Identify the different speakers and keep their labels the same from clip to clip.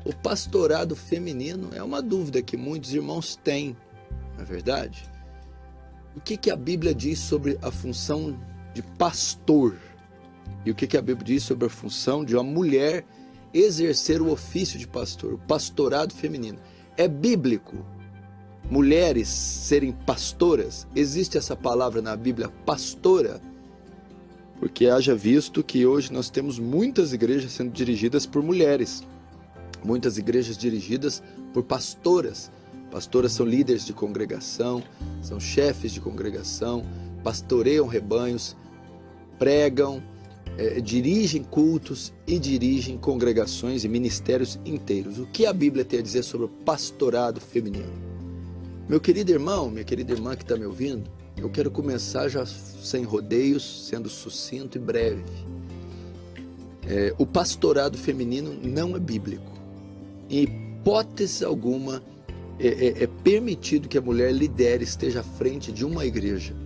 Speaker 1: O pastorado feminino é uma dúvida que muitos irmãos têm, não é verdade? O que a Bíblia diz sobre a função de pastor? E o que a Bíblia diz sobre a função de uma mulher exercer o ofício de pastor, o pastorado feminino? É bíblico mulheres serem pastoras? Existe essa palavra na Bíblia, pastora? Porque haja visto que hoje nós temos muitas igrejas sendo dirigidas por mulheres, muitas igrejas dirigidas por pastoras. Pastoras são líderes de congregação, são chefes de congregação, pastoreiam rebanhos, pregam, dirigem cultos e dirigem congregações e ministérios inteiros. O que a Bíblia tem a dizer sobre o pastorado feminino? Meu querido irmão, minha querida irmã que está me ouvindo, eu quero começar já sem rodeios, sendo sucinto e breve. O pastorado feminino não é bíblico. Em hipótese alguma, é permitido que a mulher lidere, esteja à frente de uma igreja.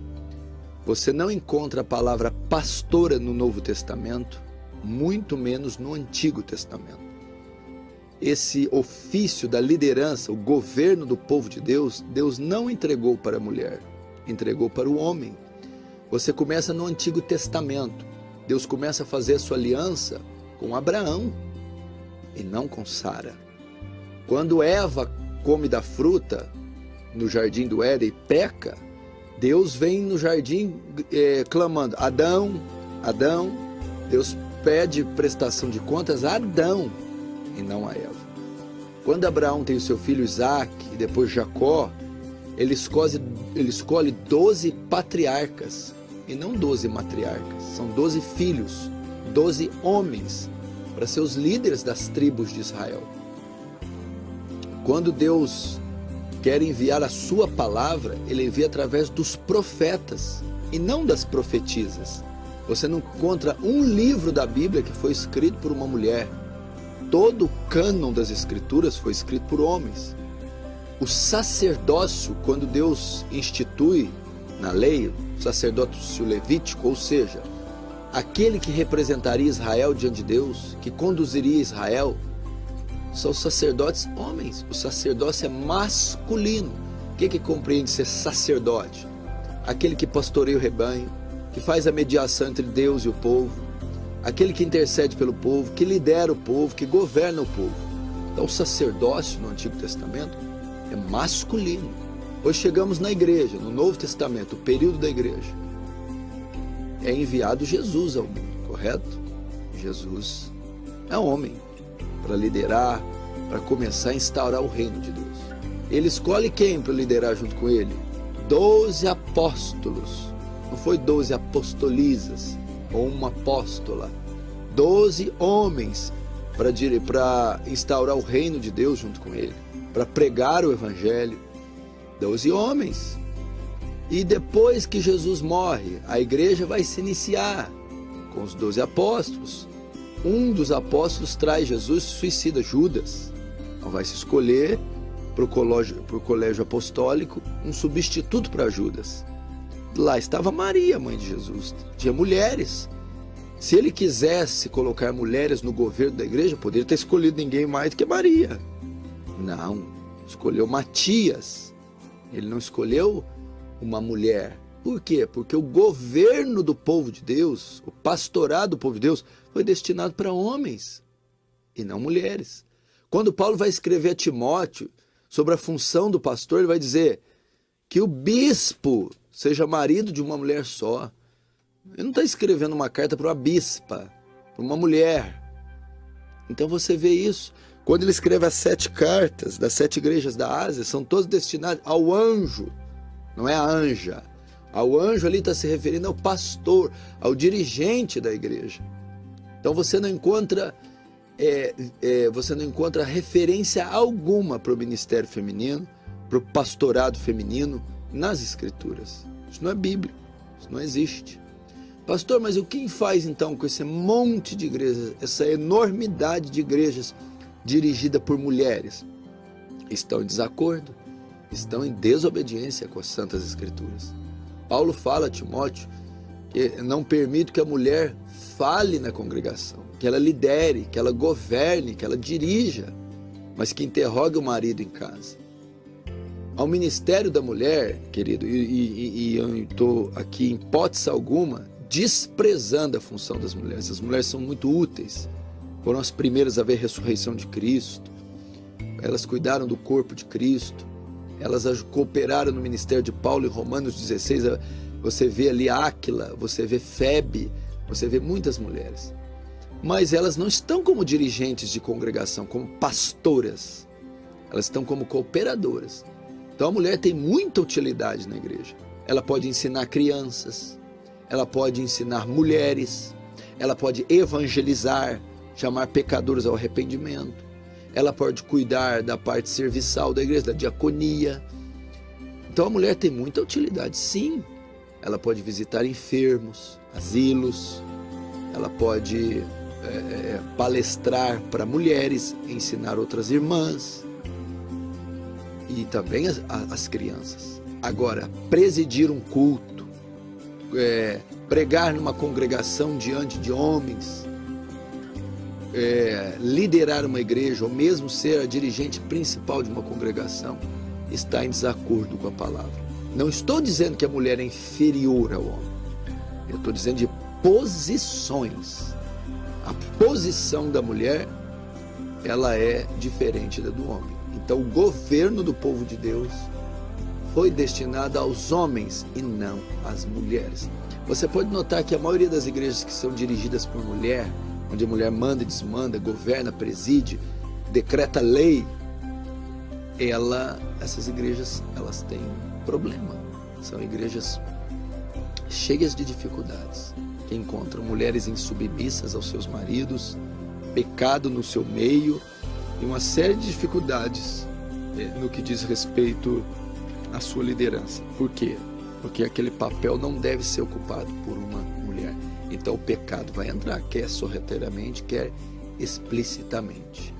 Speaker 1: Você não encontra a palavra pastora no Novo Testamento, muito menos no Antigo Testamento. Esse ofício da liderança, o governo do povo de Deus, Deus não entregou para a mulher, entregou para o homem. Você começa no Antigo Testamento. Deus começa a fazer a sua aliança com Abraão e não com Sara. Quando Eva come da fruta no jardim do Éden e peca, Deus vem no jardim clamando, Adão, Adão. Deus pede prestação de contas a Adão e não a Eva. Quando Abraão tem o seu filho Isaac e depois Jacó, ele escolhe 12 patriarcas e não 12 matriarcas. São 12 filhos, 12 homens para ser os líderes das tribos de Israel. Quando Deus quer enviar a sua palavra, ele envia através dos profetas e não das profetisas. Você não encontra um livro da Bíblia que foi escrito por uma mulher. Todo o cânon das escrituras foi escrito por homens. O sacerdócio, quando Deus institui na lei, o sacerdócio levítico, ou seja, aquele que representaria Israel diante de Deus, que conduziria Israel, são os sacerdotes homens. O sacerdócio é masculino. O que compreende ser sacerdote? Aquele que pastoreia o rebanho, que faz a mediação entre Deus e o povo, aquele que intercede pelo povo, que lidera o povo, que governa o povo. Então o sacerdócio no Antigo Testamento é masculino. Hoje chegamos na igreja, no Novo Testamento, o período da igreja. É enviado Jesus ao mundo, correto? Jesus é homem para liderar, para começar a instaurar o reino de Deus. Ele escolhe quem para liderar junto com ele? 12 apóstolos. Não foi 12 apostolisas ou uma apóstola. 12 homens para instaurar o reino de Deus junto com ele, para pregar o evangelho. 12 homens. E depois que Jesus morre, a igreja vai se iniciar com os 12 apóstolos. Um dos apóstolos traz Jesus, suicida, Judas. Então vai se escolher para o colégio apostólico um substituto para Judas. Lá estava Maria, mãe de Jesus. Tinha mulheres. Se ele quisesse colocar mulheres no governo da igreja, poderia ter escolhido ninguém mais do que Maria. Não, escolheu Matias. Ele não escolheu uma mulher. Por quê? Porque o governo do povo de Deus, o pastorado do povo de Deus, foi destinado para homens e não mulheres. Quando Paulo vai escrever a Timóteo sobre a função do pastor, ele vai dizer que o bispo seja marido de uma mulher só. Ele não está escrevendo uma carta para uma bispa, para uma mulher. Então você vê isso. Quando ele escreve as 7 cartas das 7 igrejas da Ásia, são todas destinadas ao anjo, não é a anja. Ao anjo ali está se referindo ao pastor, ao dirigente da igreja. Então você não encontra referência alguma para o ministério feminino, para o pastorado feminino nas escrituras. Isso não é bíblico, isso não existe. Pastor, mas o que faz então com esse monte de igrejas, essa enormidade de igrejas dirigida por mulheres? Estão em desacordo, estão em desobediência com as santas escrituras. Paulo fala a Timóteo que não permite que a mulher fale na congregação, que ela lidere, que ela governe, que ela dirija. mas que interrogue o marido em casa. Ao ministério da mulher, querido, e eu estou aqui em hipótese alguma desprezando a função das mulheres. As mulheres são muito úteis, foram as primeiras a ver a ressurreição de Cristo, elas cuidaram do corpo de Cristo, elas cooperaram no ministério de Paulo em Romanos 16, você vê ali Áquila, você vê Febe, você vê muitas mulheres. Mas elas não estão como dirigentes de congregação, como pastoras, elas estão como cooperadoras. Então a mulher tem muita utilidade na igreja. Ela pode ensinar crianças, ela pode ensinar mulheres, ela pode evangelizar, chamar pecadores ao arrependimento, ela pode cuidar da parte serviçal da igreja, da diaconia. Então a mulher tem muita utilidade, sim. Ela pode visitar enfermos, asilos, ela pode palestrar para mulheres, ensinar outras irmãs e também as crianças. Agora, presidir um culto, pregar numa congregação diante de homens, liderar uma igreja ou mesmo ser a dirigente principal de uma congregação está em desacordo com a palavra. Não estou dizendo que a mulher é inferior ao homem, eu estou dizendo de posições. A posição da mulher, ela é diferente da do homem. Então o governo do povo de Deus foi destinado aos homens e não às mulheres. Você pode notar que a maioria das igrejas que são dirigidas por mulher, onde a mulher manda e desmanda, governa, preside, decreta lei, essas igrejas, elas têm um problema. São igrejas cheias de dificuldades, que encontram mulheres insubmissas aos seus maridos, pecado no seu meio e uma série de dificuldades no que diz respeito à sua liderança. Por quê? Porque aquele papel não deve ser ocupado por uma mulher. Então o pecado vai entrar, quer sorrateiramente, quer explicitamente.